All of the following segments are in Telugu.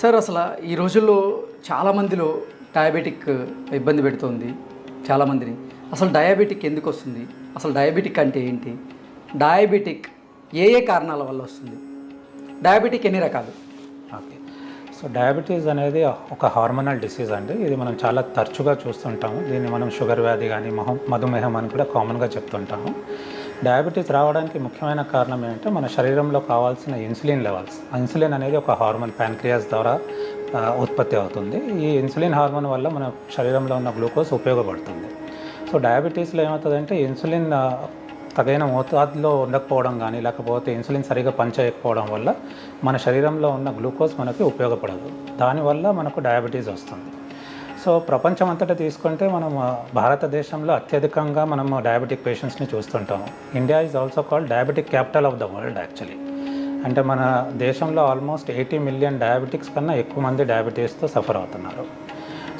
సార్ అసలు ఈ రోజుల్లో చాలామందిలో డయాబెటిక్ ఇబ్బంది పెడుతుంది చాలామందిని. అసలు డయాబెటిక్ ఎందుకు వస్తుంది? అసలు డయాబెటిక్ అంటే ఏంటి? డయాబెటిక్ ఏ ఏ కారణాల వల్ల వస్తుంది? డయాబెటిక్ ఎన్ని రకాలు? ఓకే. సో డయాబెటీస్ అనేది ఒక హార్మోనల్ డిసీజ్ అండి. ఇది మనం చాలా తరచుగా చూస్తుంటాము. దీన్ని మనం షుగర్ వ్యాధి కానీ మధుమేహం అని కూడా కామన్గా చెప్తుంటాము. డయాబెటీస్ రావడానికి ముఖ్యమైన కారణం ఏంటంటే మన శరీరంలో కావాల్సిన ఇన్సులిన్ లెవెల్స్. ఇన్సులిన్ అనేది ఒక హార్మోన్ ప్యాంక్రియాస్ ద్వారా ఉత్పత్తి అవుతుంది. ఈ ఇన్సులిన్ హార్మోన్ వల్ల మన శరీరంలో ఉన్న గ్లూకోజ్ ఉపయోగపడుతుంది. సో డయాబెటీస్లో ఏమవుతుందంటే ఇన్సులిన్ తగిన మోతాదులో ఉండకపోవడం కానీ లేకపోతే ఇన్సులిన్ సరిగా పనిచేయకపోవడం వల్ల మన శరీరంలో ఉన్న గ్లూకోజ్ మనకి ఉపయోగపడదు. దానివల్ల మనకు డయాబెటీస్ వస్తుంది. సో ప్రపంచం అంతటా తీసుకుంటే మనం భారతదేశంలో అత్యధికంగా మనము డయాబెటిక్ పేషెంట్స్ని చూస్తుంటాము. India is also called diabetic capital of the world actually. అంటే మన దేశంలో ఆల్మోస్ట్ 80 మిలియన్ డయాబెటిక్స్ కన్నా ఎక్కువ మంది డయాబెటీస్తో సఫర్ అవుతున్నారు.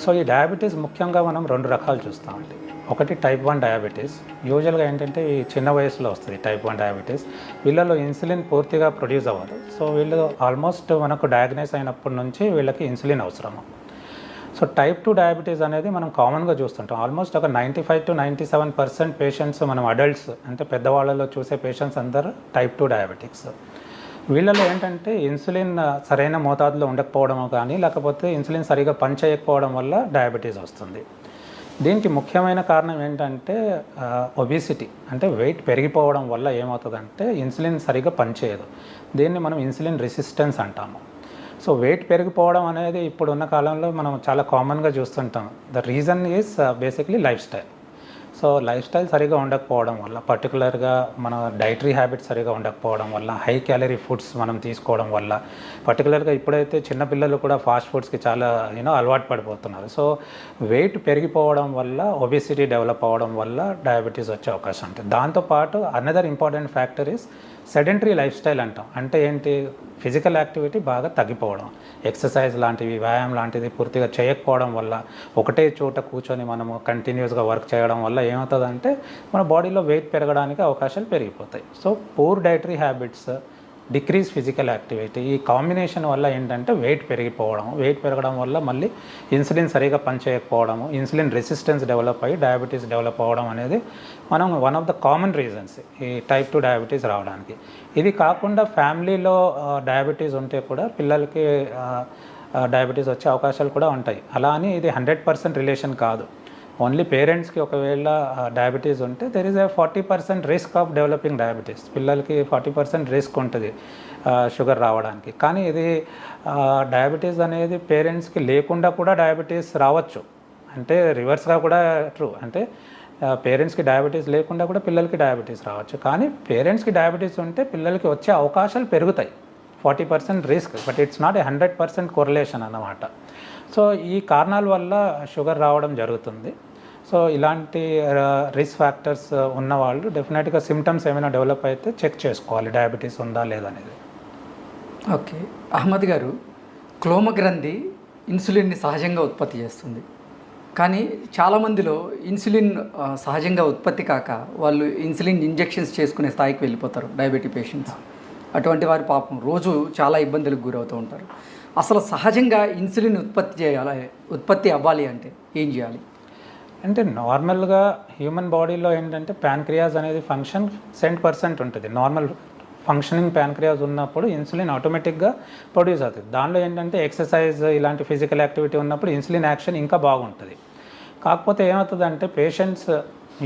సో ఈ డయాబెటీస్ ముఖ్యంగా మనం 2 రకాలు చూస్తామండి. ఒకటి టైప్ 1 డయాబెటీస్. యూజువల్గా ఏంటంటే ఈ చిన్న వయసులో వస్తుంది టైప్ 1 డయాబెటీస్. వీళ్ళలో ఇన్సులిన్ పూర్తిగా ప్రొడ్యూస్ అవ్వదు. సో వీళ్ళు ఆల్మోస్ట్ మనకు డయాగ్నైజ్ అయినప్పటి నుంచి వీళ్ళకి ఇన్సులిన్ అవసరము. సో టైప్ 2 డయాబెటీస్ అనేది మనం కామన్గా చూస్తుంటాం. ఆల్మోస్ట్ ఒక 95 to 97% పేషెంట్స్ మనం అడల్ట్స్ అంటే పెద్దవాళ్ళలో చూసే పేషెంట్స్ అందరూ టైప్ 2 డయాబెటిక్స్. వీళ్ళలో ఏంటంటే ఇన్సులిన్ సరైన మోతాదులో ఉండకపోవడం కానీ లేకపోతే ఇన్సులిన్ సరిగా పనిచేయకపోవడం వల్ల డయాబెటీస్ వస్తుంది. దీనికి ముఖ్యమైన కారణం ఏంటంటే ఒబిసిటీ, అంటే వెయిట్ పెరిగిపోవడం వల్ల ఏమవుతుందంటే ఇన్సులిన్ సరిగా పనిచేయదు. దీన్ని మనం ఇన్సులిన్ రెసిస్టెన్స్ అంటాము. సో వెయిట్ పెరిగిపోవడం అనేది ఇప్పుడున్న కాలంలో మనం చాలా కామన్గా చూస్తుంటాం. The reason is basically life style. So life style సరిగా ఉండకపోవడం వల్ల, పర్టికులర్గా మన డైటరీ హ్యాబిట్స్ సరిగా ఉండకపోవడం వల్ల, హై క్యాలరీ ఫుడ్స్ మనం తీసుకోవడం వల్ల, పర్టికులర్గా ఇప్పుడైతే చిన్నపిల్లలు కూడా ఫాస్ట్ ఫుడ్స్కి చాలా అలవాటు పడిపోతున్నారు. సో వెయిట్ పెరిగిపోవడం వల్ల ఒబిసిటీ డెవలప్ అవ్వడం వల్ల డయాబెటీస్ వచ్చే అవకాశం ఉంటుంది. దాంతోపాటు another important factor is sedentary life style అంటాం. అంటే ఏంటి? ఫిజికల్ యాక్టివిటీ బాగా తగ్గిపోవడం, ఎక్సర్సైజ్ లాంటివి, వ్యాయామం లాంటిది పూర్తిగా చేయకపోవడం వల్ల, ఒకటే చోట కూర్చొని మనము కంటిన్యూస్గా వర్క్ చేయడం వల్ల ఏమవుతుందంటే మన బాడీలో వెయిట్ పెరగడానికి అవకాశాలు పెరిగిపోతాయి. So poor dietary habits, decrease physical activity, ఈ కాంబినేషన్ వల్ల ఏంటంటే వెయిట్ పెరగడం వల్ల మళ్ళీ ఇన్సులిన్ సరిగా పనిచేయకపోవడము, ఇన్సులిన్ రెసిస్టెన్స్ డెవలప్ అయ్యి డయాబెటీస్ డెవలప్ అవ్వడం అనేది మనం one of the common reasons ఈ టైప్ 2 డయాబెటీస్ రావడానికి. ఇది కాకుండా ఫ్యామిలీలో డయాబెటీస్ ఉంటే కూడా పిల్లలకి డయాబెటీస్ వచ్చే అవకాశాలు కూడా ఉంటాయి. అలా అని ఇది 100% రిలేషన్ కాదు. ఓన్లీ పేరెంట్స్కి ఒకవేళ డయాబెటీస్ ఉంటే there is 40% risk of developing diabetes. పిల్లలకి 40% రిస్క్ ఉంటుంది షుగర్ రావడానికి. కానీ ఇది డయాబెటీస్ అనేది పేరెంట్స్కి లేకుండా కూడా డయాబెటీస్ రావచ్చు. అంటే రివర్స్గా కూడా ట్రూ. అంటే పేరెంట్స్కి డయాబెటీస్ లేకుండా కూడా పిల్లలకి డయాబెటీస్ రావచ్చు. కానీ పేరెంట్స్కి డయాబెటీస్ ఉంటే పిల్లలకి వచ్చే అవకాశాలు పెరుగుతాయి. 40% risk, but it's not 100% correlation అన్నమాట. సో ఈ కారణాల వల్ల షుగర్ రావడం జరుగుతుంది. సో ఇలాంటి రిస్క్ ఫ్యాక్టర్స్ ఉన్నవాళ్ళు డెఫినెట్గా సిమ్టమ్స్ ఏమైనా డెవలప్ అయితే చెక్ చేసుకోవాలి డయాబెటీస్ ఉందా లేదనేది. ఓకే, అహ్మద్ గారు, క్లోమగ్రంథి ఇన్సులిన్ని సహజంగా ఉత్పత్తి చేస్తుంది. కానీ చాలామందిలో ఇన్సులిన్ సహజంగా ఉత్పత్తి కాక వాళ్ళు ఇన్సులిన్ ఇంజెక్షన్స్ చేసుకునే స్థాయికి వెళ్ళిపోతారు డయాబెటిక్ పేషెంట్స్. అటువంటి వారి పాపం రోజు చాలా ఇబ్బందులకు గురవుతూ ఉంటారు. అసలు సహజంగా ఇన్సులిన్ ఉత్పత్తి అవ్వాలి అంటే ఏం చేయాలి? అంటే నార్మల్గా హ్యూమన్ బాడీలో ఏంటంటే ప్యాన్క్రియాస్ అనేది ఫంక్షన్ 100% ఉంటుంది. నార్మల్ ఫంక్షనింగ్ ప్యాన్క్రియాస్ ఉన్నప్పుడు ఇన్సులిన్ ఆటోమేటిక్గా ప్రొడ్యూస్ అవుతుంది. దానిలో ఏంటంటే ఎక్సర్సైజ్ ఇలాంటి ఫిజికల్ యాక్టివిటీ ఉన్నప్పుడు ఇన్సులిన్ యాక్షన్ ఇంకా బాగుంటుంది. కాకపోతే ఏమవుతుందంటే పేషెంట్స్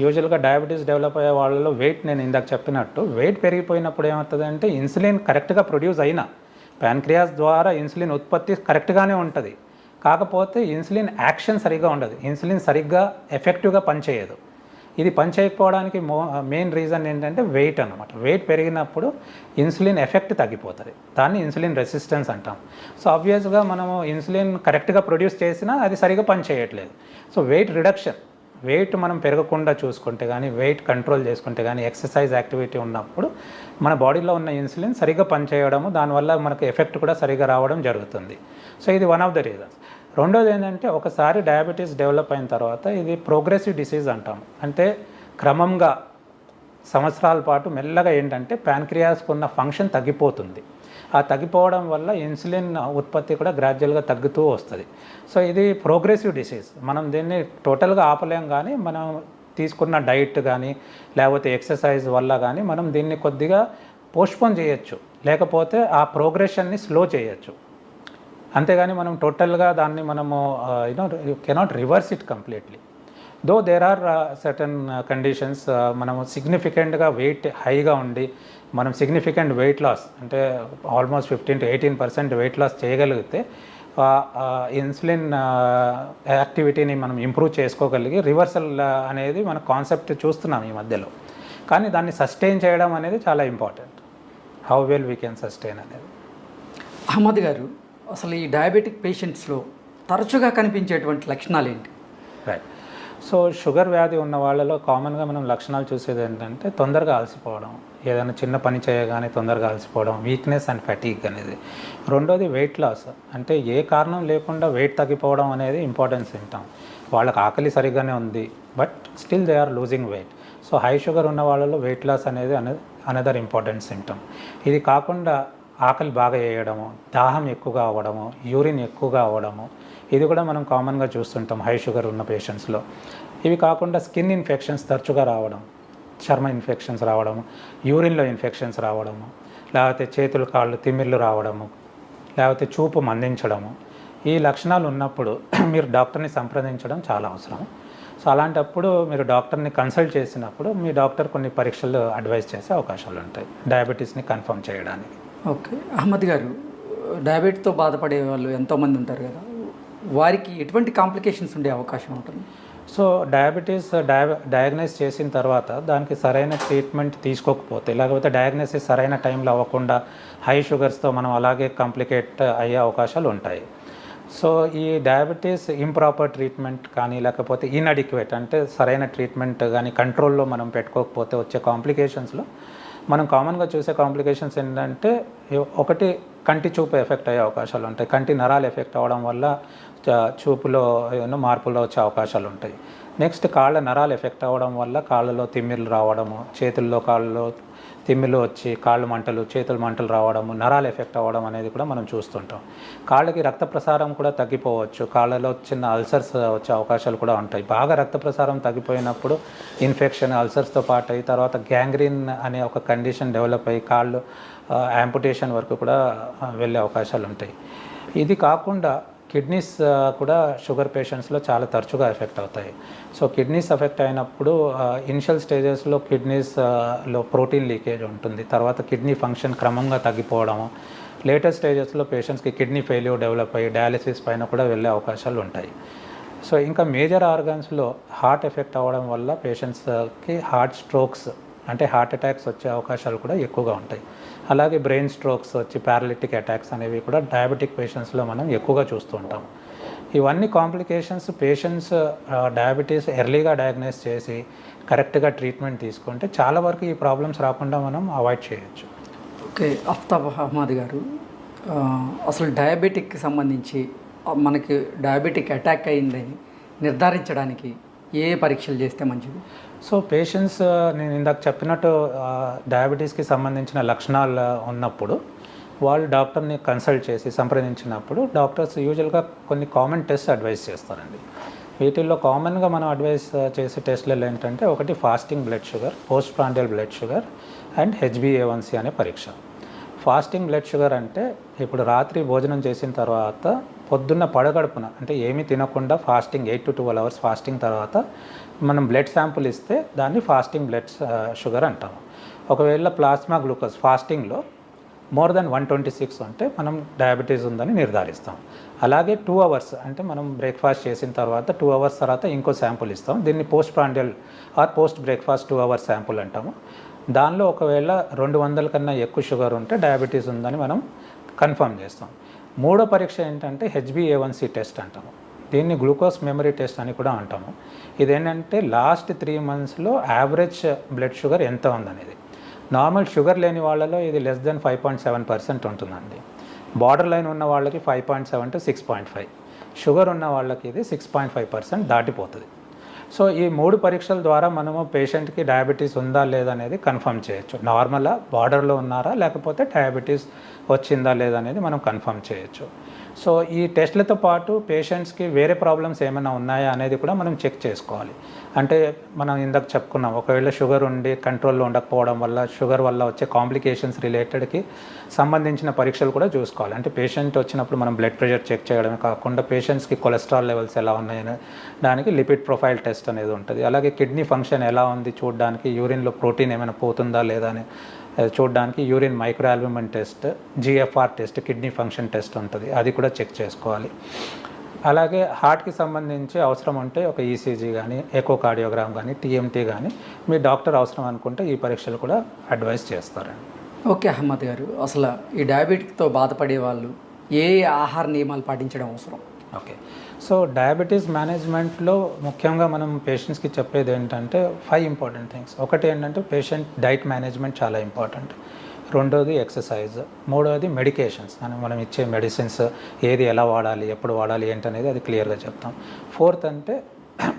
యూజువల్గా డయాబెటీస్ డెవలప్ అయ్యే వాళ్ళలో నేను ఇందాక చెప్పినట్టు వెయిట్ పెరిగిపోయినప్పుడు ఏమవుతుందంటే ఇన్సులిన్ కరెక్ట్గా ప్రొడ్యూస్ అయినా ప్యాన్క్రియాస్ ద్వారా ఇన్సులిన్ ఉత్పత్తి కరెక్ట్గానే ఉంటుంది. కాకపోతే ఇన్సులిన్ యాక్షన్ సరిగ్గా ఉండదు, ఇన్సులిన్ సరిగ్గా ఎఫెక్టివ్గా పనిచేయదు. ఇది పనిచేయకపోవడానికి మెయిన్ రీజన్ ఏంటంటే వెయిట్ అన్నమాట. వెయిట్ పెరిగినప్పుడు ఇన్సులిన్ ఎఫెక్ట్ తగ్గిపోతుంది. దాన్ని ఇన్సులిన్ రెసిస్టెన్స్ అంటాం. సో ఆబ్వియస్గా మనము ఇన్సులిన్ కరెక్ట్గా ప్రొడ్యూస్ చేసినా అది సరిగ్గా పనిచేయట్లేదు. సో వెయిట్ మనం పెరగకుండా చూసుకుంటే కానీ, వెయిట్ కంట్రోల్ చేసుకుంటే కానీ, ఎక్సర్సైజ్ యాక్టివిటీ ఉన్నప్పుడు మన బాడీలో ఉన్న ఇన్సులిన్ సరిగ్గా పనిచేయడము, దానివల్ల మనకు ఎఫెక్ట్ కూడా సరిగ్గా రావడం జరుగుతుంది. సో ఇది వన్ ఆఫ్ ద రీజన్స్. రెండోది ఏంటంటే ఒకసారి డయాబెటీస్ డెవలప్ అయిన తర్వాత ఇది ప్రోగ్రెసివ్ డిసీజ్ అంటాం. అంటే క్రమంగా సంవత్సరాల పాటు మెల్లగా ఏంటంటే ప్యాన్క్రియాస్కు ఉన్న ఫంక్షన్ తగ్గిపోతుంది. ఆ తగ్గిపోవడం వల్ల ఇన్సులిన్ ఉత్పత్తి కూడా గ్రాడ్యువల్గా తగ్గుతూ వస్తుంది. సో ఇది ప్రోగ్రెసివ్ డిసీజ్. మనం దీన్ని టోటల్గా ఆపలేం, కానీ మనం తీసుకున్న డైట్ కానీ లేకపోతే ఎక్సర్సైజ్ వల్ల కానీ మనం దీన్ని కొద్దిగా పోస్ట్పోన్ చేయొచ్చు, లేకపోతే ఆ ప్రోగ్రెషన్ని స్లో చేయొచ్చు. అంతేగాని మనం టోటల్గా దాన్ని మనము you cannot reverse it completely. Though there are certain conditions, మనము సిగ్నిఫికెంట్గా వెయిట్ హైగా ఉండి మనం సిగ్నిఫికెంట్ వెయిట్ లాస్ అంటే ఆల్మోస్ట్ 15 to 18% వెయిట్ లాస్ చేయగలిగితే ఇన్సులిన్ యాక్టివిటీని మనం ఇంప్రూవ్ చేసుకోగలిగి రివర్సల్ అనేది మన కాన్సెప్ట్ చూస్తున్నాం ఈ మధ్యలో. కానీ దాన్ని సస్టైన్ చేయడం అనేది చాలా important. How well we can sustain అనేది. అహ్మద్ గారు, అసలు ఈ డయాబెటిక్ పేషెంట్స్లో తరచుగా కనిపించేటువంటి లక్షణాలు ఏంటి? రైట్. సో షుగర్ వ్యాధి ఉన్న వాళ్ళలో కామన్గా మనం లక్షణాలు చూసేది ఏంటంటే తొందరగా అలసిపోవడం, ఏదైనా చిన్న పని చేయగానే తొందరగా అలసిపోవడం, వీక్నెస్ అండ్ ఫెటీగ్ అనేది. రెండోది వెయిట్ లాస్, అంటే ఏ కారణం లేకుండా వెయిట్ తగ్గిపోవడం అనేది ఇంపార్టెన్స్ తింటాం. వాళ్ళకి ఆకలి సరిగ్గానే ఉంది, but still they are losing weight. So high sugar ఉన్న వాళ్ళలో వెయిట్ లాస్ అనేది అనదర్ ఇంపార్టెంట్ సింటమ్. ఇది కాకుండా ఆకలి బాగా వేయడము, దాహం ఎక్కువగా అవ్వడము, యూరిన్ ఎక్కువగా అవ్వడము, ఇది కూడా మనం కామన్గా చూస్తుంటాం హై షుగర్ ఉన్న పేషెంట్స్లో. ఇవి కాకుండా స్కిన్ ఇన్ఫెక్షన్స్ తరచుగా రావడం, చర్మ ఇన్ఫెక్షన్స్ రావడము, యూరిన్లో ఇన్ఫెక్షన్స్ రావడము, లేకపోతే చేతులు కాళ్ళు తిమ్మిర్లు రావడము, లేకపోతే చూపు మందించడము, ఈ లక్షణాలు ఉన్నప్పుడు మీరు డాక్టర్ని సంప్రదించడం చాలా అవసరం. సో అలాంటప్పుడు మీరు డాక్టర్ని కన్సల్ట్ చేసినప్పుడు మీ డాక్టర్ కొన్ని పరీక్షలు అడ్వైస్ చేసే అవకాశాలు ఉంటాయి డయాబెటీస్ని కన్ఫర్మ్ చేయడానికి. ఓకే. అహ్మద్ గారు, డయాబెటీస్తో బాధపడే వాళ్ళు ఎంతోమంది ఉంటారు కదా, వారికి ఎటువంటి కాంప్లికేషన్స్ ఉండే అవకాశం ఉంటుంది? సో డయాబెటీస్ డయాగ్నైజ్ చేసిన తర్వాత దానికి సరైన ట్రీట్మెంట్ తీసుకోకపోతే, లేకపోతే డయాగ్నోసిస్ సరైన టైంలో అవ్వకుండా హై షుగర్స్తో మనం అలాగే కాంప్లికేట్ అయ్యే అవకాశాలు ఉంటాయి. సో ఈ డయాబెటీస్ ఇంప్రాపర్ ట్రీట్మెంట్ కానీ లేకపోతే ఇన్అడిక్వేట్ అంటే సరైన ట్రీట్మెంట్ కానీ కంట్రోల్లో మనం పెట్టుకోకపోతే వచ్చే కాంప్లికేషన్స్లో మనం కామన్గా చూసే కాంప్లికేషన్స్ ఏంటంటే, ఒకటి కంటి చూపు ఎఫెక్ట్ అయ్యే అవకాశాలు ఉంటాయి. కంటి నరాలు ఎఫెక్ట్ అవ్వడం వల్ల చూపులో మార్పులు వచ్చే అవకాశాలు ఉంటాయి. నెక్స్ట్ కాళ్ళ నరాలు ఎఫెక్ట్ అవ్వడం వల్ల కాళ్ళలో తిమ్మిర్లు రావడము, చేతుల్లో కాళ్ళలో తిమ్మిర్లు వచ్చి కాళ్ళు మంటలు, చేతులు మంటలు రావడము, నరాలు ఎఫెక్ట్ అవ్వడం అనేది కూడా మనం చూస్తుంటాం. కాళ్ళకి రక్త ప్రసారం కూడా తగ్గిపోవచ్చు, కాళ్ళలో చిన్న అల్సర్స్ వచ్చే అవకాశాలు కూడా ఉంటాయి. బాగా రక్త ప్రసారం తగ్గిపోయినప్పుడు ఇన్ఫెక్షన్ అల్సర్స్తో పాటు అయ్యి తర్వాత గ్యాంగ్రీన్ అనే ఒక కండిషన్ డెవలప్ అయ్యి కాళ్ళు యాంపుటేషన్ వరకు కూడా వెళ్ళే అవకాశాలు ఉంటాయి. ఇది కాకుండా కిడ్నీస్ కూడా షుగర్ పేషెంట్స్లో చాలా తరచుగా ఎఫెక్ట్ అవుతాయి. సో కిడ్నీస్ ఎఫెక్ట్ అయినప్పుడు ఇనిషియల్ స్టేజెస్లో కిడ్నీస్లో ప్రోటీన్ లీకేజ్ ఉంటుంది, తర్వాత కిడ్నీ ఫంక్షన్ క్రమంగా తగ్గిపోవడము, లేటర్ స్టేజెస్లో పేషెంట్స్కి కిడ్నీ ఫెయిల్యూర్ డెవలప్ అయ్యి డయాలిసిస్ పైన కూడా వెళ్ళే అవకాశాలు ఉంటాయి. సో ఇంకా మేజర్ ఆర్గన్స్లో హార్ట్ ఎఫెక్ట్ అవ్వడం వల్ల పేషెంట్స్కి హార్ట్ స్ట్రోక్స్ అంటే హార్ట్ అటాక్స్ వచ్చే అవకాశాలు కూడా ఎక్కువగా ఉంటాయి. అలాగే బ్రెయిన్ స్ట్రోక్స్ వచ్చి పారాలిటిక్ అటాక్స్ అనేవి కూడా డయాబెటిక్ పేషెంట్స్లో మనం ఎక్కువగా చూస్తూ ఉంటాం. ఇవన్నీ కాంప్లికేషన్స్ పేషెంట్స్ డయాబెటీస్ ఎర్లీగా డయాగ్నైజ్ చేసి కరెక్ట్గా ట్రీట్మెంట్ తీసుకుంటే చాలా వరకు ఈ ప్రాబ్లమ్స్ రాకుండా మనం అవాయిడ్ చేయొచ్చు. ఓకే. ఆఫ్తాబ్ అహ్మద్ గారు, అసలు డయాబెటిక్కి సంబంధించి మనకి డయాబెటిక్ అటాక్ అయిందని నిర్ధారించడానికి ఏ పరీక్షలు చేస్తే మంచిది? సో పేషెంట్స్ నేను ఇందాక చెప్పినట్టు డయాబెటీస్కి సంబంధించిన లక్షణాలు ఉన్నప్పుడు వాళ్ళు డాక్టర్ని కన్సల్ట్ చేసి సంప్రదించినప్పుడు డాక్టర్స్ యూజువల్గా కొన్ని కామన్ టెస్ట్ అడ్వైస్ చేస్తారండి. వీటిల్లో కామన్గా మనం అడ్వైస్ చేసే టెస్ట్లలో ఏంటంటే, ఒకటి fasting blood sugar, post prandial blood sugar and HbA1c అనే పరీక్ష. ఫాస్టింగ్ బ్లడ్ షుగర్ అంటే ఇప్పుడు రాత్రి భోజనం చేసిన తర్వాత పొద్దున్న పడగడుపున అంటే ఏమీ తినకుండా ఫాస్టింగ్ 8 to 12 hours ఫాస్టింగ్ తర్వాత మనం బ్లడ్ శాంపుల్ ఇస్తే దాన్ని ఫాస్టింగ్ బ్లడ్ షుగర్ అంటాము. ఒకవేళ ప్లాస్మా గ్లూకోజ్ ఫాస్టింగ్లో మోర్ దెన్ 126 అంటే మనం డయాబెటీస్ ఉందని నిర్ధారిస్తాం. అలాగే 2 hours అంటే మనం బ్రేక్ఫాస్ట్ చేసిన తర్వాత 2 hours తర్వాత ఇంకో శాంపుల్ ఇస్తాం. దీన్ని post prandial or post breakfast 2 hours sample అంటాము. దానిలో ఒకవేళ 200 కన్నా ఎక్కువ షుగర్ ఉంటే డయాబెటీస్ ఉందని మనం కన్ఫర్మ్ చేస్తాం. మూడో పరీక్ష ఏంటంటే HbA1c టెస్ట్ అంటాము. దీన్ని గ్లూకోజ్ మెమరీ టెస్ట్ అని కూడా అంటాము. ఇదేంటంటే లాస్ట్ 3 monthsలో యావరేజ్ బ్లడ్ షుగర్ ఎంత ఉందనేది. నార్మల్ షుగర్ లేని వాళ్ళలో ఇది లెస్ దెన్ 5.7% ఉంటుందండి. బార్డర్ లైన్ ఉన్న వాళ్ళకి 5.7 to 6.5, షుగర్ ఉన్న వాళ్ళకి ఇది 6.5% దాటిపోతుంది. సో ఈ 3 పరీక్షల ద్వారా మనము పేషెంట్కి డయాబెటీస్ ఉందా లేదా అనేది కన్ఫర్మ్ చేయొచ్చు. నార్మలా, బార్డర్లో ఉన్నారా, లేకపోతే డయాబెటీస్ వచ్చిందా లేదా అనేది మనం కన్ఫర్మ్ చేయొచ్చు. సో ఈ టెస్ట్లతో పాటు పేషెంట్స్కి వేరే ప్రాబ్లమ్స్ ఏమైనా ఉన్నాయా అనేది కూడా మనం చెక్ చేసుకోవాలి. అంటే మనం ఇందాక చెప్పుకున్నాం, ఒకవేళ షుగర్ ఉండి కంట్రోల్లో ఉండకపోవడం వల్ల, షుగర్ వల్ల వచ్చే కాంప్లికేషన్స్ రిలేటెడ్కి సంబంధించిన పరీక్షలు కూడా చూసుకోవాలి. అంటే పేషెంట్ వచ్చినప్పుడు మనం బ్లడ్ ప్రెషర్ చెక్ చేయడమే కాకుండా పేషెంట్స్కి కొలెస్ట్రాల్ లెవెల్స్ ఎలా ఉన్నాయని దానికి లిపిడ్ ప్రొఫైల్ టెస్ట్ అనేది ఉంటుంది. అలాగే కిడ్నీ ఫంక్షన్ ఎలా ఉంది చూడడానికి, యూరిన్లో ప్రోటీన్ ఏమైనా పోతుందా లేదా అని చూడడానికి urine micro albumin test, GFR test, kidney function test ఉంటుంది, అది కూడా చెక్ చేసుకోవాలి. అలాగే హార్ట్కి సంబంధించి అవసరం ఉంటే ఒక ఈసీజీ కానీ, ఎకోకార్డియోగ్రామ్ కానీ, టీఎంటీ కానీ మీ డాక్టర్ అవసరం అనుకుంటే ఈ పరీక్షలు కూడా అడ్వైస్ చేస్తారండి. ఓకే అహ్మద్ గారు, అసలు ఈ డయాబెటిక్తో బాధపడే వాళ్ళు ఏ ఆహార నియమాలు పాటించడం అవసరం? ఓకే, సో డయాబెటీస్ మేనేజ్మెంట్లో ముఖ్యంగా మనం పేషెంట్స్కి చెప్పేది ఏంటంటే 5 ఇంపార్టెంట్ థింగ్స్. ఒకటి ఏంటంటే పేషెంట్ డైట్ మేనేజ్మెంట్ చాలా ఇంపార్టెంట్. రెండోది ఎక్సర్సైజ్. మూడోది మెడికేషన్స్, మనం ఇచ్చే మెడిసిన్స్ ఏది ఎలా వాడాలి, ఎప్పుడు వాడాలి ఏంటనేది అది క్లియర్గా చెప్తాం. ఫోర్త్ అంటే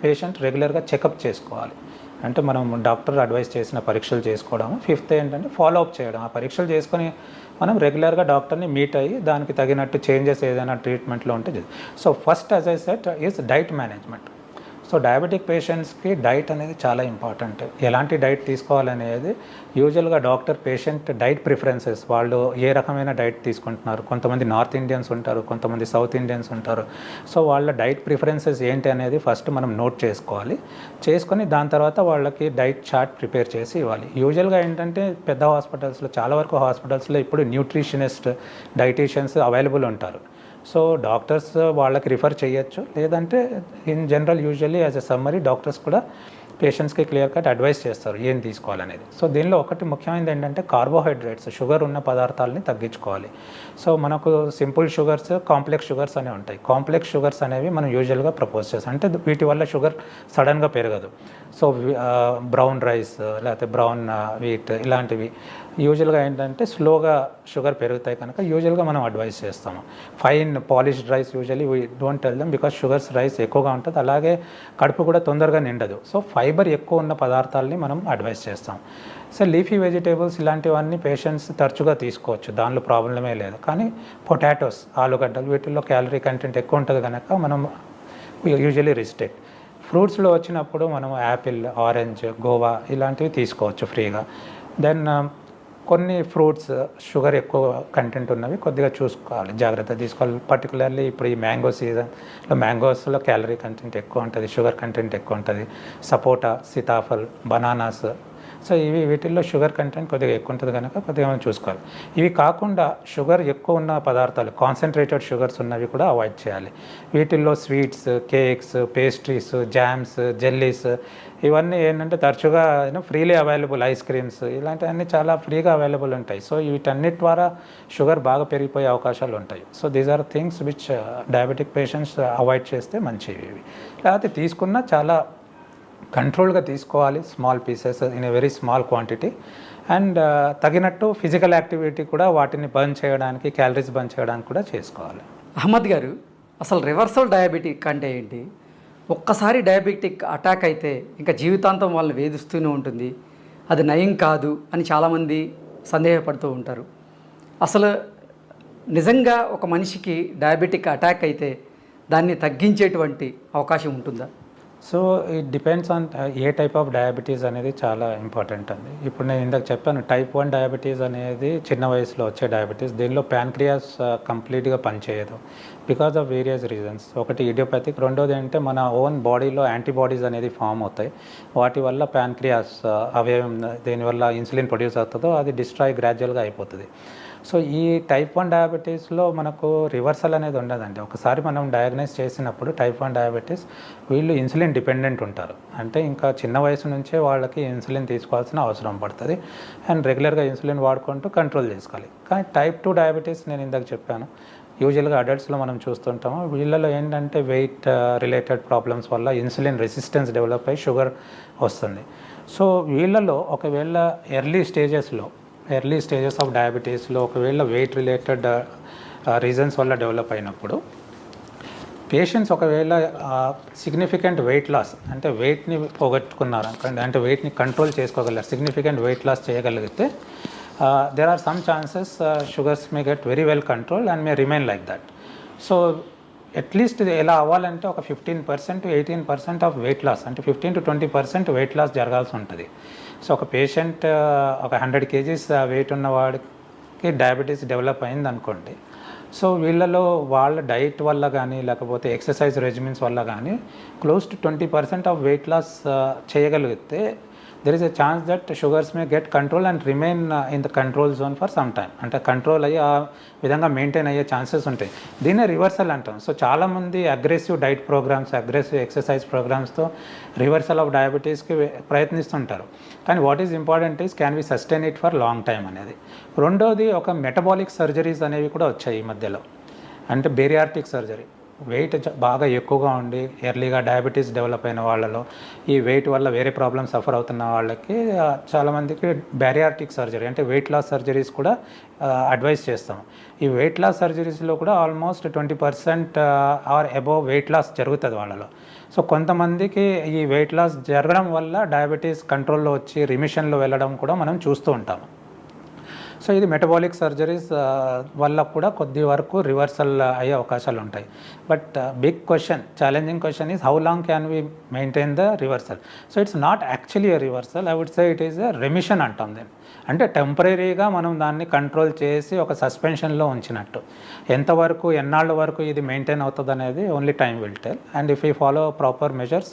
పేషెంట్ రెగ్యులర్గా చెకప్ చేసుకోవాలి, అంటే మనం డాక్టర్ అడ్వైస్ చేసిన పరీక్షలు చేసుకోవడం. ఫిఫ్త్ ఏంటంటే ఫాలోఅప్ చేయడం, ఆ పరీక్షలు చేసుకొని మనం రెగ్యులర్గా డాక్టర్ని మీట్ అయ్యి దానికి తగినట్టు చేంజెస్ ఏదైనా ట్రీట్మెంట్లో ఉంటే. So first as I set is diet management. So diabetic పేషెంట్స్కి డైట్ అనేది చాలా ఇంపార్టెంట్. ఎలాంటి డైట్ తీసుకోవాలనేది యూజువల్గా డాక్టర్ పేషెంట్ డైట్ ప్రిఫరెన్సెస్, వాళ్ళు ఏ రకమైన డైట్ తీసుకుంటున్నారు, కొంతమంది నార్త్ ఇండియన్స్ ఉంటారు, కొంతమంది సౌత్ ఇండియన్స్ ఉంటారు. సో వాళ్ళ డైట్ ప్రిఫరెన్సెస్ ఏంటి అనేది ఫస్ట్ మనం నోట్ చేసుకోవాలి. చేసుకొని దాని తర్వాత వాళ్ళకి డైట్ చార్ట్ ప్రిపేర్ చేసి ఇవ్వాలి. యూజువల్గా ఏంటంటే పెద్ద హాస్పిటల్స్లో, చాలా వరకు హాస్పిటల్స్లో ఇప్పుడు న్యూట్రిషనిస్ట్, డైటీషియన్స్ అవైలబుల్ ఉంటారు. సో డాక్టర్స్ వాళ్ళకి రిఫర్ చేయొచ్చు, లేదంటే in general usually as a summary doctors కూడా పేషెంట్స్కి క్లియర్ కట్ అడ్వైస్ చేస్తారు ఏం తీసుకోవాలనేది. సో దీనిలో ఒకటి ముఖ్యమైనది ఏంటంటే కార్బోహైడ్రేట్స్, షుగర్ ఉన్న పదార్థాలని తగ్గించుకోవాలి. సో మనకు సింపుల్ షుగర్స్, కాంప్లెక్స్ షుగర్స్ అనేవి ఉంటాయి. కాంప్లెక్స్ షుగర్స్ అనేవి మనం యూజువల్గా ప్రపోజ్ చేస్తాం, అంటే వీటి వల్ల షుగర్ సడన్గా పెరగదు. సో బ్రౌన్ రైస్ లేకపోతే బ్రౌన్ వీట్ ఇలాంటివి యూజువల్గా ఏంటంటే స్లోగా షుగర్ పెరుగుతాయి కనుక యూజువల్గా మనం అడ్వైస్ చేస్తాము. Fine polished rice usually we don't tell them, because sugars rice ఎక్కువగా ఉంటుంది, అలాగే కడుపు కూడా తొందరగా నిండదు. సో ఫైబర్ ఎక్కువ ఉన్న పదార్థాలని మనం అడ్వైస్ చేస్తాం. సో లీఫీ వెజిటేబుల్స్ ఇలాంటివన్నీ పేషెంట్స్ తరచుగా తీసుకోవచ్చు, దానిలో ప్రాబ్లమే లేదు. కానీ పొటాటోస్, ఆలుగడ్డలు, వీటిల్లో క్యాలరీ కంటెంట్ ఎక్కువ ఉంటుంది కనుక మనం యూజువల్లీ రిస్ట్రిక్ట్. ఫ్రూట్స్లో వచ్చినప్పుడు మనం యాపిల్, ఆరెంజ్, గోవా ఇలాంటివి తీసుకోవచ్చు ఫ్రీగా. దెన్ కొన్ని ఫ్రూట్స్ షుగర్ ఎక్కువ కంటెంట్ ఉన్నవి కొద్దిగా చూసుకోవాలి, జాగ్రత్త తీసుకోవాలి. పర్టికులర్లీ ఇప్పుడు ఈ మ్యాంగో సీజన్లో మ్యాంగోస్లో క్యాలరీ కంటెంట్ ఎక్కువ ఉంటుంది, షుగర్ కంటెంట్ ఎక్కువ ఉంటుంది. సపోటా, సీతాఫల్, బనానాస్, సో వీటిల్లో షుగర్ కంటెంట్ కొద్దిగా ఎక్కువ ఉంటుంది కనుక కొద్దిగా మనం చూసుకోవాలి. ఇవి కాకుండా షుగర్ ఎక్కువ ఉన్న పదార్థాలు, కాన్సన్ట్రేటెడ్ షుగర్స్ ఉన్నవి కూడా అవాయిడ్ చేయాలి. వీటిల్లో sweets, cakes, pastries, jams, jellies ఇవన్నీ ఏంటంటే తరచుగా ఫ్రీలీ అవైలబుల్, ఐస్ క్రీమ్స్ ఇలాంటివన్నీ చాలా ఫ్రీగా అవైలబుల్ ఉంటాయి. సో వీటన్నిటి ద్వారా షుగర్ బాగా పెరిగిపోయే అవకాశాలు ఉంటాయి. So these are things which diabetic patients avoid చేస్తే మంచివి. లేకపోతే తీసుకున్న చాలా కంట్రోల్గా తీసుకోవాలి, small pieces in a very small quantity. And తగినట్టు ఫిజికల్ యాక్టివిటీ కూడా వాటిని బర్న్ చేయడానికి, క్యాలరీస్ బర్న్ చేయడానికి కూడా చేసుకోవాలి. అహ్మద్ గారు, అసలు రివర్సల్ డయాబెటిక్ అంటే ఏంటి? ఒక్కసారి డయాబెటిక్ అటాక్ అయితే ఇంకా జీవితాంతం వాళ్ళని వేధిస్తూనే ఉంటుంది, అది నయం కాదు అని చాలామంది సందేహపడుతూ ఉంటారు. అసలు నిజంగా ఒక మనిషికి డయాబెటిక్ అటాక్ అయితే దాన్ని తగ్గించేటువంటి అవకాశం ఉంటుందా? So it depends on a type of diabetes అనేది చాలా ఇంపార్టెంట్ అండి. ఇప్పుడు నేను ఇందాక చెప్పాను, టైప్ 1 డయాబెటీస్ అనేది చిన్న వయసులో వచ్చే డయాబెటీస్. దీనిలో ప్యాన్క్రియాస్ కంప్లీట్గా పనిచేయదు బికాజ్ ఆఫ్ వేరియస్ రీజన్స్. ఒకటి ఇడియోపతిక్, రెండోది అంటే మన ఓన్ బాడీలో యాంటీబాడీస్ అనేది ఫామ్ అవుతాయి. వాటి వల్ల ప్యాన్క్రియాస్ అవయవం దీనివల్ల ఇన్సులిన్ ప్రొడ్యూస్ అవుతుందో అది డిస్ట్రాయ్ గ్రాడ్యువల్గా అయిపోతుంది. సో ఈ టైప్ 1 డయాబెటీస్లో మనకు రివర్సల్ అనేది ఉండదండి. ఒకసారి మనం డయాగ్నైజ్ చేసినప్పుడు టైప్ 1 డయాబెటీస్ వీళ్ళు ఇన్సులిన్ డిపెండెంట్ ఉంటారు, అంటే ఇంకా చిన్న వయసు నుంచే వాళ్ళకి ఇన్సులిన్ తీసుకోవాల్సిన అవసరం పడుతుంది. అండ్ రెగ్యులర్గా ఇన్సులిన్ వాడుకుంటూ కంట్రోల్ చేసుకోవాలి. కానీ టైప్ 2 డయాబెటీస్ నేను ఇందాక చెప్పాను, యూజువల్గా అడల్ట్స్లో మనం చూస్తుంటాము. వీళ్ళలో ఏంటంటే వెయిట్ రిలేటెడ్ ప్రాబ్లమ్స్ వల్ల ఇన్సులిన్ రెసిస్టెన్స్ డెవలప్ అయ్యి షుగర్ వస్తుంది. సో వీళ్ళలో ఒకవేళ ఎర్లీ స్టేజెస్ ఆఫ్ డయాబెటీస్లో ఒకవేళ వెయిట్ రిలేటెడ్ రీజన్స్ వల్ల డెవలప్ అయినప్పుడు పేషెంట్స్ ఒకవేళ సిగ్నిఫికెంట్ వెయిట్ లాస్ అంటే వెయిట్ని పోగొట్టుకున్నారు అనుకోండి, అంటే వెయిట్ని కంట్రోల్ చేసుకోగలరు, సిగ్నిఫికెంట్ వెయిట్ లాస్ చేయగలిగితే there are some chances sugars may get very well controlled and may remain like that. So at least ఇది ఎలా అవ్వాలంటే ఒక 15% to 18% ఆఫ్ వెయిట్ లాస్, అంటే 15 to 20% వెయిట్ లాస్ జరగాల్సి ఉంటుంది. సో ఒక పేషెంట్ ఒక 100 kgs వెయిట్ ఉన్నవాడికి డయాబెటీస్ డెవలప్ అయింది అనుకోండి, సో వీళ్ళలో వాళ్ళ డైట్ వల్ల కానీ లేకపోతే ఎక్సర్సైజ్ రెజిమెన్స్ వల్ల కానీ close to 20% of weight loss చేయగలిగితే there is a chance that sugars may get control and remain in the control zone for some time. అంటే కంట్రోల్ అయ్యి ఆ విధంగా మెయింటైన్ అయ్యే ఛాన్సెస్ ఉంటాయి. దీన్నే రివర్సల్ అంటాం. సో చాలామంది aggressive diet programs, aggressive exercise ప్రోగ్రామ్స్తో రివర్సల్ ఆఫ్ డయాబెటీస్కి ప్రయత్నిస్తుంటారు. కానీ what is important is can we sustain it for long time అనేది. రెండోది ఒక మెటబాలిక్ సర్జరీస్ అనేవి కూడా వచ్చాయి ఈ మధ్యలో, అంటే బేరియార్టిక్ సర్జరీ. వెయిట్ బాగా ఎక్కువగా ఉండి ఎర్లీగా డయాబెటీస్ డెవలప్ అయిన వాళ్ళలో, ఈ వెయిట్ వల్ల వేరే ప్రాబ్లమ్స్ సఫర్ అవుతున్న వాళ్ళకి చాలామందికి బ్యారియార్టిక్ సర్జరీ అంటే వెయిట్ లాస్ సర్జరీస్ కూడా అడ్వైస్ చేస్తాం. ఈ వెయిట్ లాస్ సర్జరీస్లో కూడా almost 20% or above weight loss జరుగుతుంది వాళ్ళలో. సో కొంతమందికి ఈ వెయిట్ లాస్ జరగడం వల్ల డయాబెటీస్ కంట్రోల్లో వచ్చి రిమిషన్లో వెళ్ళడం కూడా మనం చూస్తూ ఉంటాము. సో ఇది మెటబాలిక్ సర్జరీస్ వల్ల కూడా కొద్ది వరకు రివర్సల్ అయ్యే అవకాశాలు ఉంటాయి. But big question, challenging question is how long can we maintain the reversal. So it's not actually a reversal, I would say it is a remission అంటాం దీన్ని. అంటే టెంపరీగా మనం దాన్ని కంట్రోల్ చేసి ఒక సస్పెన్షన్లో ఉంచినట్టు. ఎంతవరకు ఎన్నాళ్ళ వరకు ఇది మెయింటైన్ అవుతుంది అనేది only time will tell. And if you follow proper measures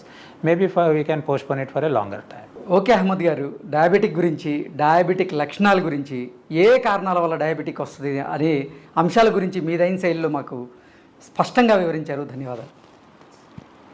maybe we can postpone it for a longer time. Okay Ahmad garu, diabetic గురించి, డయాబెటిక్ లక్షణాల గురించి, ఏ కారణాల వల్ల డయాబెటిక్ వస్తుంది అనే అంశాల గురించి మీదైన శైలిలో మాకు స్పష్టంగా వివరించారు. ధన్యవాదాలు.